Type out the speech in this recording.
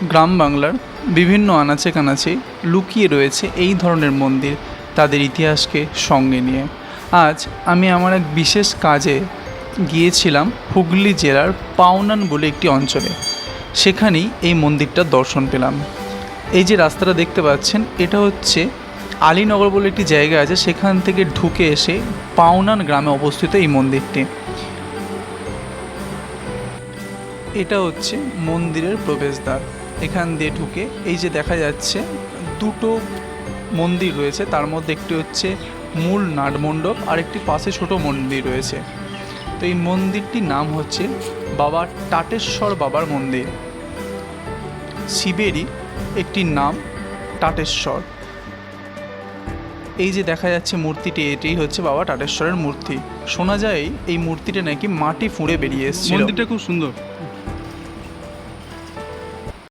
গ্রাম বাংলার বিভিন্ন আনাচে কানাচে লুকিয়ে রয়েছে এই ধরনের মন্দির, তাদের ইতিহাসকে সঙ্গে নিয়ে। আজ আমি আমার এক বিশেষ কাজে গিয়েছিলাম হুগলি জেলার পাওনান বলে একটি অঞ্চলে। সেখানেই এই মন্দিরটার দর্শন পেলাম। এই যে রাস্তাটা দেখতে পাচ্ছেন, এটা হচ্ছে আলীনগর বলে একটি জায়গা আছে, সেখান থেকে ঢুকে এসে পাওনান গ্রামে অবস্থিত এই মন্দিরটি। এটা হচ্ছে মন্দিরের প্রবেশদ্বার। এখান দিয়ে ঢুকে এই যে দেখা যাচ্ছে দুটো মন্দির রয়েছে, তার মধ্যে একটি হচ্ছে মূল নাটমণ্ডপ আর একটি পাশে ছোট মন্দির রয়েছে। তো এই মন্দিরটির নাম হচ্ছে বাবা টাটেশ্বর বাবার মন্দির। শিবেরই একটি নাম টাটেশ্বর। এই যে দেখা যাচ্ছে মূর্তিটি, এটাই হচ্ছে বাবা টাটেশ্বরের মূর্তি। শোনা যায় এই মূর্তিটা নাকি মাটি ফুঁড়ে বেরিয়ে এসেছিল। মন্দিরটা খুব সুন্দর।